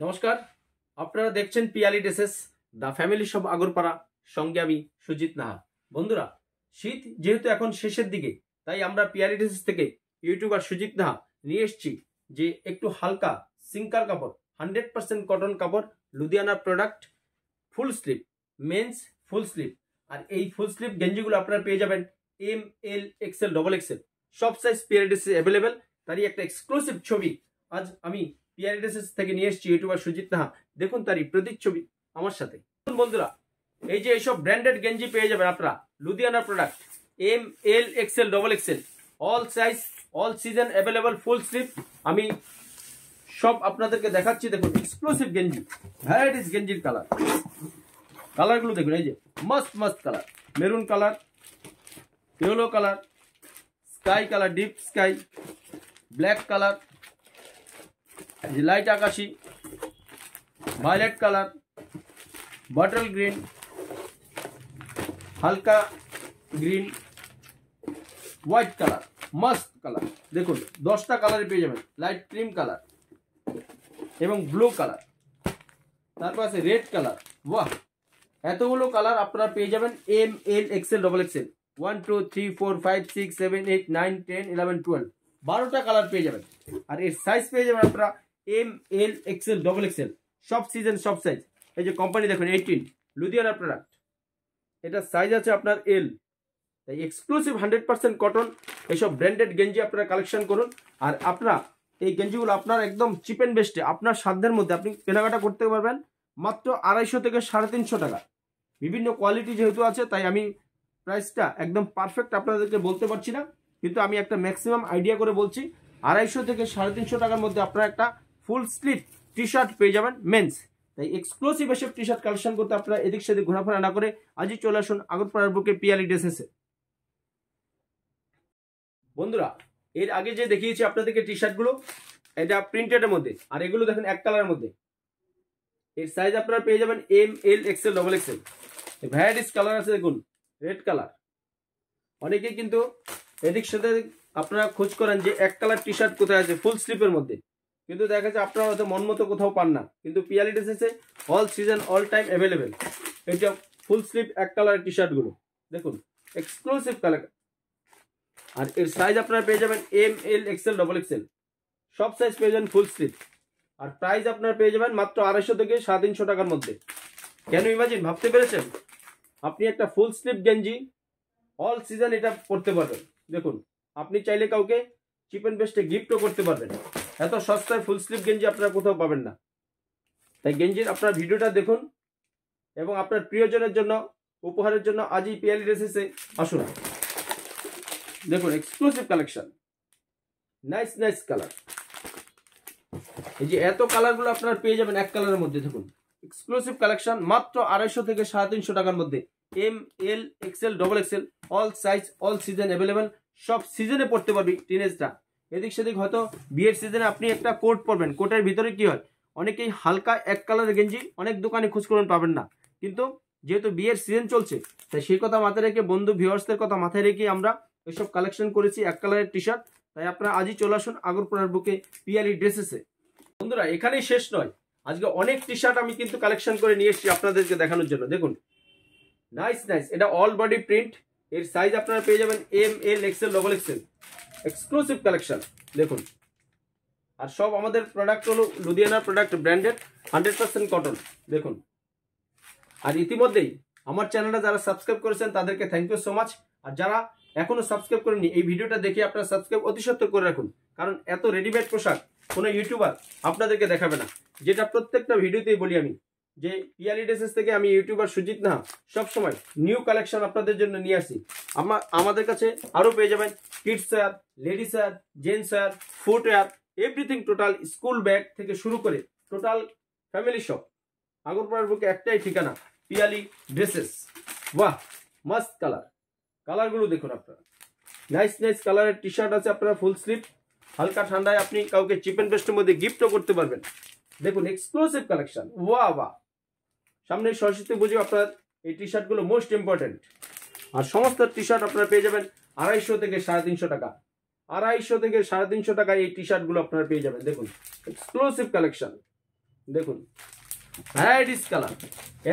নমস্কার, আপনারা দেখছেন Piyali dresses the family shop Agarpara. সঙ্গে আমি সুজিত নাহা। বন্ধুরা, শীত যেহেতু এখন শেষের দিকে, তাই আমরা পিয়ালি ড্রেসেস থেকে ইউটিউবার সুজিত নাহা নিয়ে এসেছি যে একটু হালকা সিঙ্কার কাপড়, 100% কটন কাপড়, Ludhiana product, full sleeve, men's full sleeve. আর এই ফুল স্লিভ গেঞ্জিগুলো আপনারা পেয়ে যাবেন M, L, XL, double XL সব সাইজ পিয়ালি ড্রেসে অ্যাভেলেবেল। তারই একটা এক্সক্লুসিভ ছবি আজ আমি পিয়ালি ড্রেসেস থেকে নিয়ে এসেছি ইউটিউবার সুজিত নাহা। দেখুন তারই প্রতিচ্ছবি আমার সাথে। বন্ধুরা, এই যে এইসব ব্র্যান্ডেড গেঞ্জি পেয়ে যাবেন আপনারা, Ludhiana product, M, L, XL, double XL, all size, all season available, full sleeve. আমি সব আপনাদেরকে দেখাচ্ছি। দেখুন এক্সক্লুসিভ গেঞ্জি, ভ্যারাইটিস গেঞ্জির কালারগুলো দেখুন। এই যে মস্ত মস্ত colour, maroon colour, yellow colour, sky colour, deep sky, black colour, light আকাশি, ভায়োলেট কালার, বটল গ্রিন, হালকা গ্রিন, হোয়াইট কালার, মস্ত কালার। দেখুন 10টা কালারে পেয়ে যাবেন। লাইট ক্রিম কালার এবং ব্লু কালার, তারপর আছে রেড কালার। বাহ, এতগুলো কালার আপনারা পেয়ে যাবেন M, L, XL, double Excel, 1 2 3 4 5 6 7 8 9 10 11 12, 12টা colour পেয়ে যাবেন। আর এর সাইজ পেয়ে যাবেন আপনারা M, L, XL, double XL, সব সিজন সব সাইজ। এই যে কোম্পানি দেখুন 18, লুধিয়ানা প্রোডাক্ট, এটা সাইজ আছে আপনার এল। তাই এক্সক্লুসিভ 100% কটন এইসব ব্র্যান্ডেড গেঞ্জি আপনারা কালেকশন করুন। আর আপনারা এই গেঞ্জিগুলো আপনার একদম চিপ অ্যান্ড বেস্টে আপনার সাধ্যের মধ্যে আপনি কেনাকাটা করতে পারবেন মাত্র 250 থেকে 350 টাকা। বিভিন্ন কোয়ালিটি যেহেতু আছে, তাই আমি প্রাইসটা একদম পারফেক্ট আপনাদেরকে বলতে পারছি না, কিন্তু আমি একটা ম্যাক্সিমাম আইডিয়া করে বলছি। 250 থেকে 350 টাকার মধ্যে আপনারা একটা ফুল স্লিভ টি শার্ট পেয়ে যাবেন মেন্স। তাই এক্সক্লুসিভ এসব টি শার্ট কালেকশন করতে আপনারা এদিক সেদিক ঘোরাফেরা না করে আজই চলে আসুন আগরপাড়ার বুকে পিয়ালি ড্রেসেসে। বন্ধুরা, এর আগে যে দেখিয়েছি আপনাদেরকে টি শার্টগুলো, এটা প্রিন্টেডের মধ্যে, আর এগুলো দেখেন এক কালারের মধ্যে। এর সাইজ আপনারা পেয়ে যাবেন M, L, XL, double XL, varieties colour আছে। দেখুন রেড কালার, অনেকেই কিন্তু এদিক সাথে আপনারা খোঁজ করেন যে এক কালার টি শার্ট কোথায় আছে ফুল স্লিপের মধ্যে, কিন্তু দেখা যাচ্ছে আপনারা হয়তো মন মতো কোথাও পান না। কিন্তু পিয়ালি ড্রেসেসে all season all time available এটা ফুল স্লিভ এক কালারের টি শার্টগুলো। দেখুন এক্সক্লুসিভ কালার। আর এর সাইজ আপনারা পেয়ে যাবেন M, L, XL, double XL, সব সাইজ পেয়ে যাবেন ফুল স্লিভ। আর প্রাইস আপনারা পেয়ে যাবেন মাত্র 250 থেকে 350 টাকার মধ্যে। কেন ইমাজিন, ভাবতে পেরেছেন? আপনি একটা ফুল স্লিভ গেঞ্জি অল সিজন এটা পরতে পারবেন। দেখুন, আপনি চাইলে কাউকে চিপ অ্যান্ড বেস্টে গিফটও করতে পারবেন। এত সস্তায় ফুল স্লিভ গেঞ্জি আপনারা কোথাও পাবেন না। তাই গেঞ্জির আপনার ভিডিওটা দেখুন এবং আপনার প্রিয়জনের জন্য উপহারের জন্য আজই পিয়ালি ড্রেসেসে আসুন। দেখুন exclusive collection, nice nice colour. এই যে এত কালারগুলো আপনারা পেয়ে যাবেন এক কালারের মধ্যে। দেখুন এক্সক্লুসিভ কালেকশন মাত্র 250 থেকে 350 টাকার মধ্যে। M, L, XL, double XL, all size all season available, সব সিজনে পড়তে পারবি টিনেজটা। এদিক সেদিক হয়তো বিয়ের সিজনে আপনি একটা কোট পরবেন, কোটের ভিতরে কি হয়, অনেকেই হালকা এক কালারের গেঞ্জি অনেক দোকানে খোঁজ করবেন পাবেন না। কিন্তু যেহেতু বিয়ের সিজন চলছে, তাই সেই কথা মাথায় রেখে, বন্ধু ভিউয়ার্সদের কথা মাথায় রেখে আমরা এসব কালেকশন করেছি এক কালারের টি শার্ট। তাই আপনারা আজই চলে আসুন আগরপাড়ার বুকে পিয়ালি ড্রেসেসে। বন্ধুরা, এখানেই শেষ নয়, আজকে অনেক টি শার্ট আমি কিন্তু কালেকশন করে নিয়ে এসেছি আপনাদেরকে দেখানোর জন্য। দেখুন নাইস নাইস, এটা অল বডি প্রিন্ট। এর সাইজ আপনারা পেয়ে যাবেন M, L, XL, double XL, exclusive collection. দেখুন, আর সব আমাদের প্রোডাক্ট হলো লুধিয়ানা প্রোডাক্ট, ব্র্যান্ডেড, 100% কটন। দেখুন, আর ইতিমধ্যেই আমার চ্যানেলটা যারা সাবস্ক্রাইব করেছেন তাদেরকে থ্যাংক ইউ সো মাচ। আর যারা এখনো সাবস্ক্রাইব করেননি, এই ভিডিওটা দেখে আপনারা সাবস্ক্রাইব অতি সত্বর করে রাখুন, কারণ এত রেডিমেড পোশাক কোনো ইউটিউবার আপনাদেরকে দেখাবে না। যেটা প্রত্যেকটা ভিডিওতেই বলি আমি, যে পিয়ালি ড্রেসেস থেকে আমি ইউটিউবার সুজিত নাহা সবসময় নিউ কালেকশন আপনাদের জন্য নিয়ে আসি। আমাদের কাছে আরও পেয়ে যাবেন kids wear, ladies wear, gents wear, footwear, everything total, school bag থেকে শুরু করে টোটাল ফ্যামিলি শপ। আগরপাড়ার বুকে একটাই ঠিকানা, পিয়ালি ড্রেসেস। বাহ, মাস্ট কালার, কালারগুলো দেখুন আপনারা। নাইস নাইস কালারের টি শার্ট আছে আপনারা ফুল স্লিভ, হালকা ঠান্ডায় আপনি কাউকে চিপ অ্যান্ড বেস্টের মধ্যে গিফটও করতে পারবেন। দেখুন এক্সক্লুসিভ কালেকশন। ওয়া বাহ, সামনে সরস্বতী পুজো আপনার এই টি শার্টগুলো মোস্ট ইম্পর্টেন্ট। আর সমস্ত টি শার্ট আপনারা পেয়ে যাবেন 250 থেকে 350 টাকা। 250 থেকে 350 টাকায় এই টি শার্টগুলো আপনারা পেয়ে যাবেন। দেখুন এক্সক্লুসিভ কালেকশন, দেখুন ভ্যারাইটিস কালার,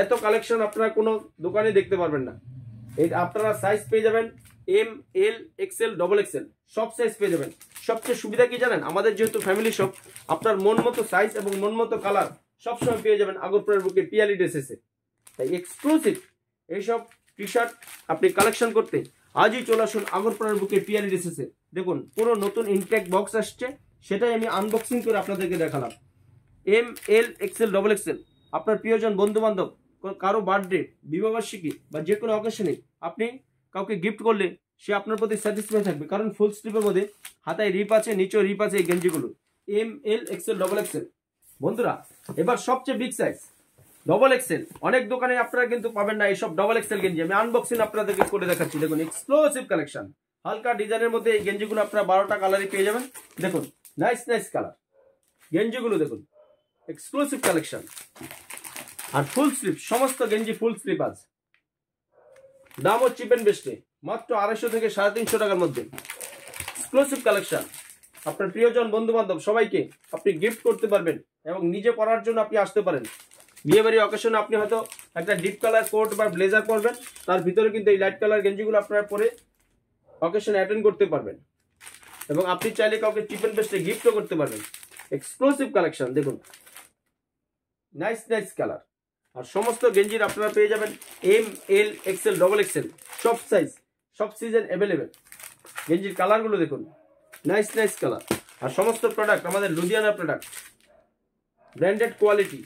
এত কালেকশন আপনারা কোনো দোকানে দেখতে পারবেন না। এই আপনারা সাইজ পেয়ে যাবেন M, L, XL, double XL, সব সাইজ পেয়ে যাবেন। সবচেয়ে সুবিধা কি জানেন, আমাদের যেহেতু ফ্যামিলি শপ, আপনার মন মতো সাইজ এবং মন মতো কালার সবসময় পেয়ে যাবেন আগরপাড়ার বুকে পিয়ালি ড্রেসেসে। তাই এক্সক্লুসিভ এইসব টি শার্ট আপনি কালেকশন করতে আজই চলে আসুন আগরপাড়ার বুকে পিয়ালি ড্রেসেসে। দেখুন পুরো নতুন ইনটেক বক্স আসছে, সেটাই আমি আনবক্সিং করে আপনাদেরকে দেখালাম। M, L, XL, double Excel, আপনার প্রিয়জন, বন্ধু বান্ধব, কারো বার্থডে, বিবাহবার্ষিকী বা যে কোনো অকেশনে আপনি কাউকে গিফট করলে সে আপনার প্রতি স্যাটিসফাই থাকবে, কারণ ফুল স্লিপের মধ্যে হাতায় রিপ আছে, নিচেও রিপ আছে এই গেঞ্জিগুলো। M, L, XL, double Excel. বন্ধুরা এবার সবচেয়ে বিগ সাইজ ডবল এক্সেল, অনেক দোকানে আপনারা কিন্তু পাবেন না এইসব ডবল এক্সেল গেঞ্জি। আমি আনবক্সিং আপনাদেরকে করে দেখাচ্ছি। দেখুন এক্সক্লুসিভ কালেকশন, হালকা ডিজাইনের মধ্যে এই গেঞ্জিগুলো আপনারা 12টা কালারই পেয়ে যাবেন। দেখুন নাইস নাইস কালার গেঞ্জিগুলো, দেখুন এক্সক্লুসিভ কালেকশন। আর ফুল স্লিপ, সমস্ত গেঞ্জি ফুল স্লিপ আছে। দামও চিপ এন্ড বেস্টে, মাত্র 250 থেকে 350 টাকার মধ্যে। এক্সক্লুসিভ কালেকশন, আপনার প্রিয়জন, বন্ধু বান্ধব সবাইকে আপনি গিফট করতে পারবেন এবং নিজে পরার জন্য আপনি আসতে পারেন। বিয়ে বাড়ি অকেশনে আপনি হয়তো একটা ডিপ কালার কোট বা ব্লেজার পরবেন, তার ভিতরে কিন্তু এই লাইট কালার গেঞ্জিগুলো আপনারা পরে অকেশনে অ্যাটেন্ড করতে পারবেন এবং আপনি চাইলে কাউকে চিপ এন্ড বেস্টে গিফটও করতে পারবেন। এক্সক্লুসিভ কালেকশন, দেখুন নাইস নাইস কালার। আর সমস্ত গেঞ্জির আপনারা পেয়ে যাবেন M, L, XL, double XL, সব সাইজ, সব সিজন অ্যাভেলেবেল। গেঞ্জির কালারগুলো দেখুন নাইস নাইস কালার। আর সমস্ত প্রোডাক্ট আমাদের লুধিয়ানা প্রোডাক্ট, ব্র্যান্ডেড কোয়ালিটি।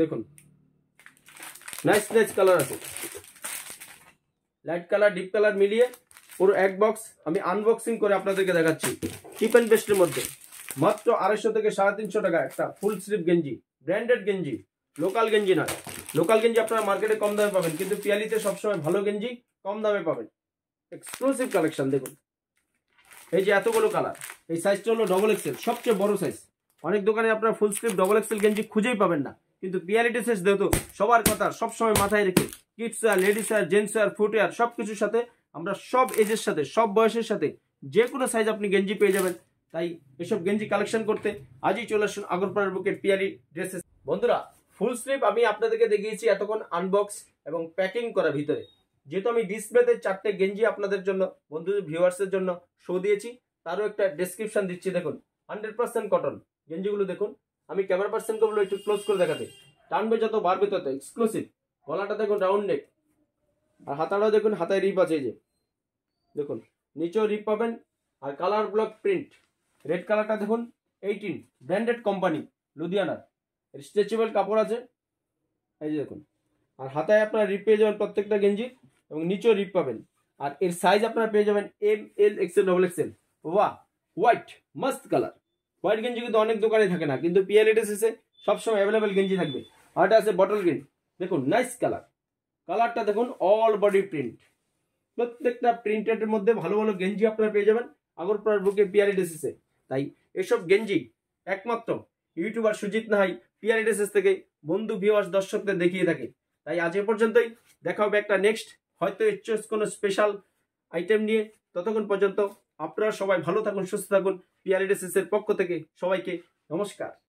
দেখুন নাইস নাইস কালার আছে, লাইট কালার ডিপ কালার মিলিয়ে পুরো এক বক্স আমি আনবক্সিং করে আপনাদেরকে দেখাচ্ছি। চিপ এন্ড বেস্টের মধ্যে মাত্র 250 থেকে 350 টাকা একটা ফুল স্লিভ গেঞ্জি, ব্র্যান্ডেড গেঞ্জি, লোকাল গেঞ্জি নয়। লোকাল গেঞ্জি আপনারা মার্কেটে কম দামে পাবেন, কিন্তু পিয়ালিতে সবসময় ভালো গেঞ্জি কম দামে পাবেন। এক্সক্লুসিভ কালেকশন, দেখুন এই যে এতগুলো কালার। এই সাইজটা হলো ডবল এক্সেল, সবচেয়ে বড় সাইজ। অনেক দোকানে আপনারা ফুল স্লিভ ডবল এক্সেল গেঞ্জি খুঁজেই পাবেন না, কিন্তু পিয়ালি ড্রেসেস যেহেতু সবার কথা সবসময় মাথায় রেখে kids wear, ladies wear, gents wear, footwear সবকিছুর সাথে আমরা সব এজের সাথে, সব বয়সের সাথে যে কোনো সাইজ আপনি গেঞ্জি পেয়ে যাবেন। তাই এসব গেঞ্জি কালেকশন করতে আজই চলে আসুন আগরপাড়ার বুকে পিয়ালি ড্রেসেস। বন্ধুরা ফুল স্লিভ আমি আপনাদেরকে দেখিয়েছি এতক্ষণ আনবক্স এবং প্যাকিং করা ভিতরে। যেহেতু আমি ডিসপ্লেতে 4টে গেঞ্জি আপনাদের জন্য, বন্ধুদের ভিউয়ার্সের জন্য শো দিয়েছি, তারও একটা ডেসক্রিপশন দিচ্ছি। দেখুন 100% কটন গেঞ্জিগুলো। দেখুন আমি ক্যামেরা পার্সনকে বলবো একটু ক্লোজ করে দেখাতে, টানবে যত বাড়বে তত। এক্সক্লুসিভ গলাটা দেখুন রাউন্ড নেক, আর হাতাটাও দেখুন হাতায় রিপ আছে, এই যে দেখুন নিচেও রিপ পাবেন। আর কালার ব্লক প্রিন্ট, রেড কালারটা দেখুন 18, ব্র্যান্ডেড কোম্পানি লুধিয়ানার, স্ট্রেচেবল কাপড় আছে, এই যে দেখুন। আর হাতায় আপনারা রিপ পেয়ে যাবেন প্রত্যেকটা গেঞ্জি এবং নিচেও রিপ পাবেন। আর এর সাইজ আপনারা পেয়ে যাবেন M, L, XL, double Excel. বাহ হোয়াইট মস্ত কালার। হোয়াইট গেঞ্জি কিন্তু অনেক দোকানে থাকে না, কিন্তু পিয়ালি ড্রেসেসে সবসময় অ্যাভেলেবেল গেঞ্জি থাকবে। আর এটা আছে বটল গ্রিন, দেখুন নাইস কালার। কালারটা দেখুন অল বডি প্রিন্ট, প্রত্যেকটা প্রিন্টের মধ্যে ভালো ভালো গেঞ্জি আপনারা পেয়ে যাবেন আগরপাড়ার বুকে পিয়ালি ড্রেসেসে। তাই এসব গেঞ্জি একমাত্র ইউটিউবার সুজিত নাহাই পিয়ালি ড্রেসেস থেকে বন্ধু ভিউয়ার্স দর্শকদের দেখিয়ে থাকে। তাই আজ এ পর্যন্তই, দেখা হবে একটা নেক্সট হয়তো এর কোনো স্পেশাল আইটেম নিয়ে। ততক্ষণ পর্যন্ত আপনারা সবাই ভালো থাকুন, সুস্থ থাকুন। পিয়ালি ড্রেসেসের পক্ষ থেকে সবাইকে নমস্কার।